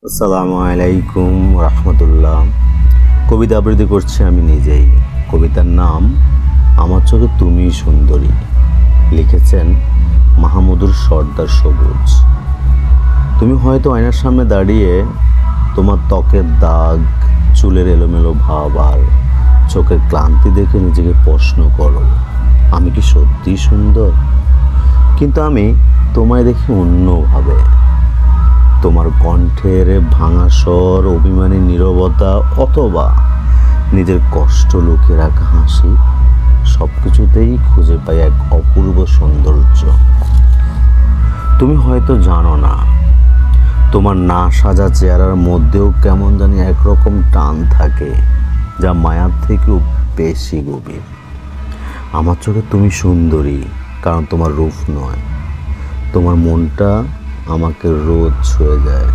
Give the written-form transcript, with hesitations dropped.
আসসালামু আলাইকুম রহমতুল্লাহ। কবিতা আবৃত্তি করছি আমি নিজেই। কবিতার নাম আমার চোখে তুমি সুন্দরী, লিখেছেন মাহমুদুর সর্দার সবুজ। তুমি হয়তো আয়নার সামনে দাঁড়িয়ে তোমার ত্বকের দাগ, চুলের এলোমেলো ভাব আর চোখের ক্লান্তি দেখে নিজেকে প্রশ্ন করো, আমি কি সত্যিই সুন্দর? কিন্তু আমি তোমায় দেখি অন্যভাবে। তোমার কণ্ঠের ভাঙা স্বর, অভিমানী নীরবতা অথবা নিজের কষ্ট লুকিয়ে রাখা হাসি, সব কিছুতেই খুঁজে পাই এক অপূর্ব সৌন্দর্য। তুমি হয়তো জানো না, তোমার না সাজা চেহারার মধ্যেও কেমন জানি একরকম টান থাকে, যা মায়ার থেকেও বেশি গভীর। আমার চোখে তুমি সুন্দরী, কারণ তোমার রূপ নয়, তোমার মনটা আমাকে রোজ ছুঁয়ে যায়।